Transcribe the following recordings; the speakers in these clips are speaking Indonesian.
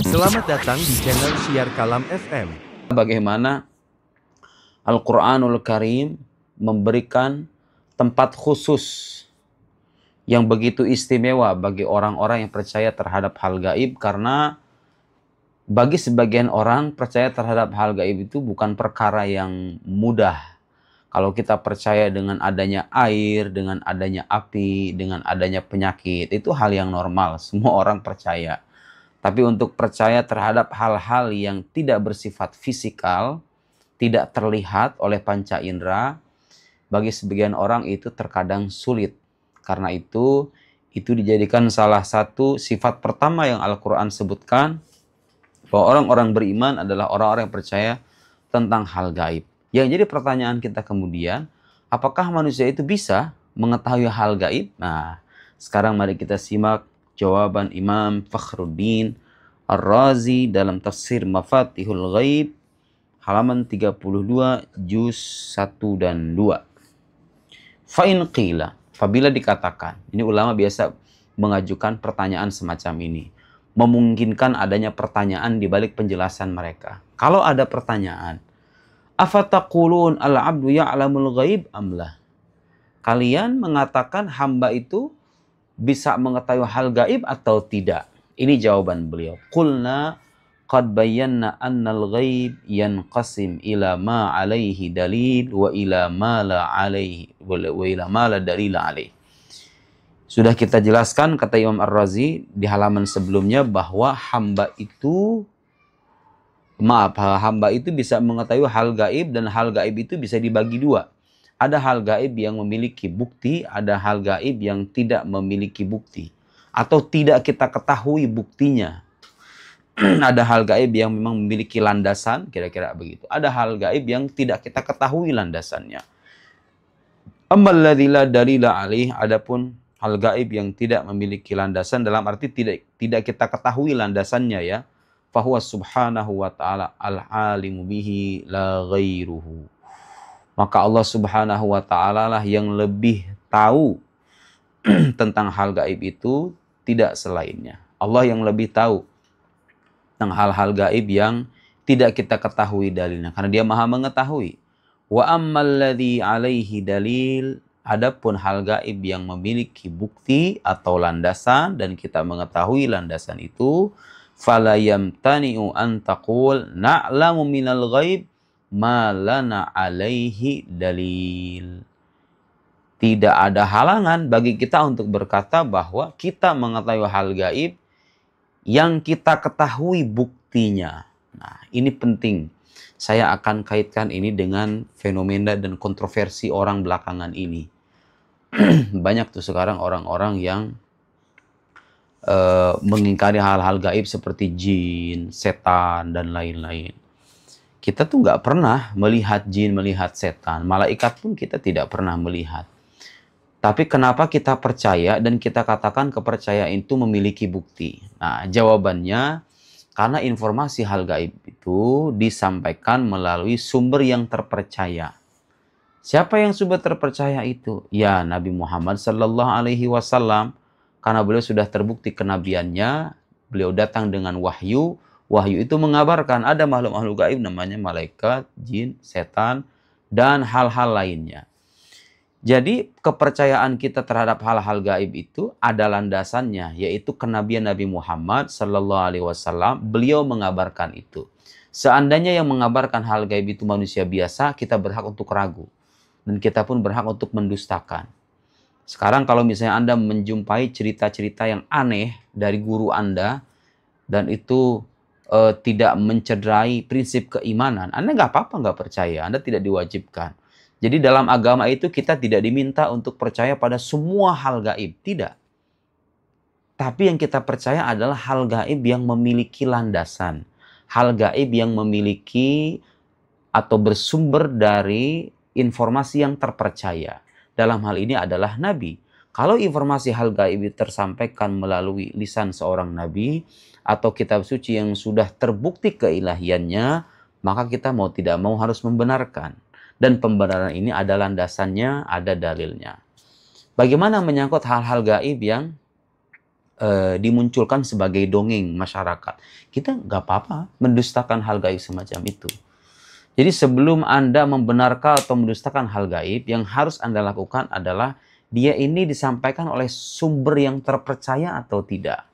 Selamat datang di channel Syiar Kalam FM. Bagaimana Al-Quranul Karim memberikan tempat khusus yang begitu istimewa bagi orang-orang yang percaya terhadap hal gaib, karena bagi sebagian orang percaya terhadap hal gaib itu bukan perkara yang mudah. Kalau kita percaya dengan adanya air, dengan adanya api, dengan adanya penyakit, itu hal yang normal, semua orang percaya. Tapi untuk percaya terhadap hal-hal yang tidak bersifat fisikal, tidak terlihat oleh panca indera, bagi sebagian orang itu terkadang sulit. Karena itu dijadikan salah satu sifat pertama yang Al-Quran sebutkan, bahwa orang-orang beriman adalah orang-orang yang percaya tentang hal gaib. Yang jadi pertanyaan kita kemudian, apakah manusia itu bisa mengetahui hal gaib? Nah, sekarang mari kita simak jawaban Imam Fakhruddin Ar-Razi dalam tafsir Mafatihul Ghaib halaman 32 juz 1 dan 2. Fa'in qila, apabila dikatakan, ini ulama biasa mengajukan pertanyaan semacam ini, memungkinkan adanya pertanyaan di balik penjelasan mereka. Kalau ada pertanyaan, afataqulun al-'abdu ya'lamul ghaib amlah? Kalian mengatakan hamba itu bisa mengetahui hal gaib atau tidak? Ini jawaban beliau. Qulna qad bayyana annal ghaib yanqasim ila ma alaihi dalil wa ila ma la alaihi wa ila ma la dalil alaihi. Sudah kita jelaskan, kata Imam Ar-Razi di halaman sebelumnya, bahwa hamba itu bisa mengetahui hal gaib, dan hal gaib itu bisa dibagi dua. Ada hal gaib yang memiliki bukti, ada hal gaib yang tidak memiliki bukti, atau tidak kita ketahui buktinya. Ada hal gaib yang memang memiliki landasan, kira-kira begitu. Ada hal gaib yang tidak kita ketahui landasannya. Ammal ladzi la dalila alaih, adapun hal gaib yang tidak memiliki landasan, dalam arti tidak kita ketahui landasannya ya. Fahuwa subhanahu wa ta'ala al-alimu bihi la ghairuhu. Maka Allah subhanahu wa ta'ala lah yang lebih tahu tentang hal gaib itu, tidak selainnya. Allah yang lebih tahu tentang hal-hal gaib yang tidak kita ketahui dalilnya, karena dia maha mengetahui. Wa ammal ladzi alaihi dalil, adapun hal gaib yang memiliki bukti atau landasan dan kita mengetahui landasan itu, fala yamtani'u an taqul na'lamu minal ghaib ma lana alaihi dalil. Tidak ada halangan bagi kita untuk berkata bahwa kita mengetahui hal gaib yang kita ketahui buktinya. Nah, ini penting. Saya akan kaitkan ini dengan fenomena dan kontroversi orang belakangan ini. Banyak tuh sekarang orang-orang yang mengingkari hal-hal gaib seperti jin, setan, dan lain-lain. Kita tuh nggak pernah melihat jin, melihat setan. Malaikat pun kita tidak pernah melihat. Tapi kenapa kita percaya dan kita katakan kepercayaan itu memiliki bukti? Nah, jawabannya karena informasi hal gaib itu disampaikan melalui sumber yang terpercaya. Siapa yang sumber terpercaya itu? Ya, Nabi Muhammad Sallallahu Alaihi Wasallam. Karena beliau sudah terbukti kenabiannya, beliau datang dengan wahyu. Wahyu itu mengabarkan ada makhluk-makhluk gaib namanya malaikat, jin, setan, dan hal-hal lainnya. Jadi kepercayaan kita terhadap hal-hal gaib itu ada landasannya, yaitu kenabian Nabi Muhammad Sallallahu Alaihi Wasallam. Beliau mengabarkan itu. Seandainya yang mengabarkan hal gaib itu manusia biasa, kita berhak untuk ragu. Dan kita pun berhak untuk mendustakan. Sekarang kalau misalnya Anda menjumpai cerita-cerita yang aneh dari guru Anda, dan itu tidak mencederai prinsip keimanan, Anda nggak apa-apa nggak percaya, Anda tidak diwajibkan. Jadi dalam agama itu kita tidak diminta untuk percaya pada semua hal gaib, tidak. Tapi yang kita percaya adalah hal gaib yang memiliki landasan, hal gaib yang memiliki atau bersumber dari informasi yang terpercaya. Dalam hal ini adalah Nabi. Kalau informasi hal gaib tersampaikan melalui lisan seorang Nabi atau kitab suci yang sudah terbukti keilahiannya, maka kita mau tidak mau harus membenarkan. Dan pembenaran ini ada landasannya, ada dalilnya. Bagaimana menyangkut hal-hal gaib yang dimunculkan sebagai dongeng masyarakat. Kita nggak apa-apa mendustakan hal gaib semacam itu. Jadi sebelum Anda membenarkan atau mendustakan hal gaib, yang harus Anda lakukan adalah dia ini disampaikan oleh sumber yang terpercaya atau tidak.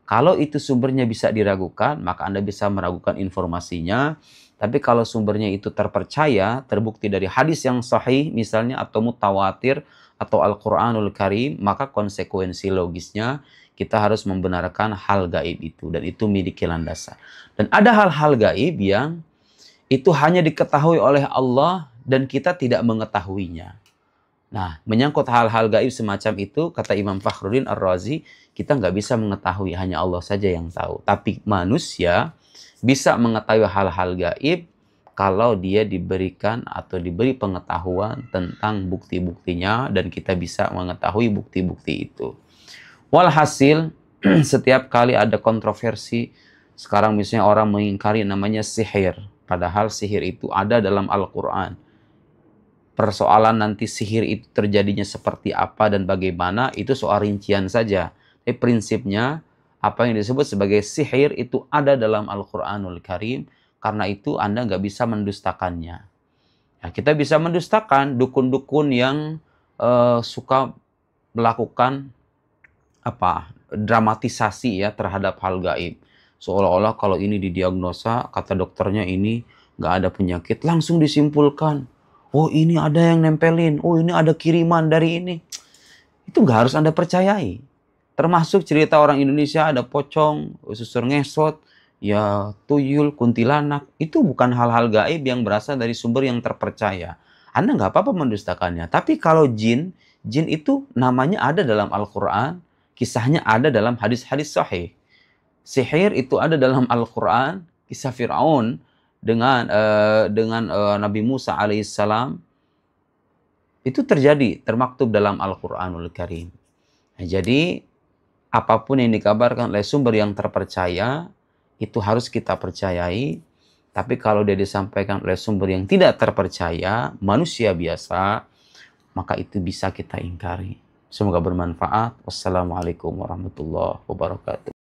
Kalau itu sumbernya bisa diragukan, maka Anda bisa meragukan informasinya. Tapi kalau sumbernya itu terpercaya, terbukti dari hadis yang sahih misalnya, atau mutawatir, atau Al-Quranul Karim, maka konsekuensi logisnya kita harus membenarkan hal gaib itu. Dan itu miliki landasan. Dan ada hal-hal gaib yang itu hanya diketahui oleh Allah dan kita tidak mengetahuinya. Nah, menyangkut hal-hal gaib semacam itu, kata Imam Fakhruddin Ar-Razi, kita nggak bisa mengetahui, hanya Allah saja yang tahu. Tapi manusia bisa mengetahui hal-hal gaib kalau dia diberikan atau diberi pengetahuan tentang bukti-buktinya dan kita bisa mengetahui bukti-bukti itu. Walhasil, setiap kali ada kontroversi, sekarang misalnya orang mengingkari namanya sihir, padahal sihir itu ada dalam Al-Quran. Persoalan nanti sihir itu terjadinya seperti apa dan bagaimana, itu soal rincian saja. Tapi prinsipnya, apa yang disebut sebagai sihir itu ada dalam Al-Quranul Karim, karena itu Anda nggak bisa mendustakannya. Nah, kita bisa mendustakan dukun-dukun yang suka melakukan dramatisasi ya terhadap hal gaib. Seolah-olah kalau ini didiagnosa, kata dokternya ini nggak ada penyakit, langsung disimpulkan. Oh ini ada yang nempelin, oh ini ada kiriman dari ini. Itu nggak harus Anda percayai. Termasuk cerita orang Indonesia ada pocong, susur ngesot, ya tuyul, kuntilanak. Itu bukan hal-hal gaib yang berasal dari sumber yang terpercaya. Anda nggak apa-apa mendustakannya. Tapi kalau jin itu namanya ada dalam Al-Quran, kisahnya ada dalam hadis-hadis sahih. Sihir itu ada dalam Al-Quran, kisah Fir'aun dengan Nabi Musa alaihissalam. Itu terjadi, termaktub dalam Al-Quranul Karim. Nah, jadi, apapun yang dikabarkan oleh sumber yang terpercaya, itu harus kita percayai. Tapi kalau dia disampaikan oleh sumber yang tidak terpercaya, manusia biasa, maka itu bisa kita ingkari. Semoga bermanfaat. Wassalamualaikum warahmatullahi wabarakatuh.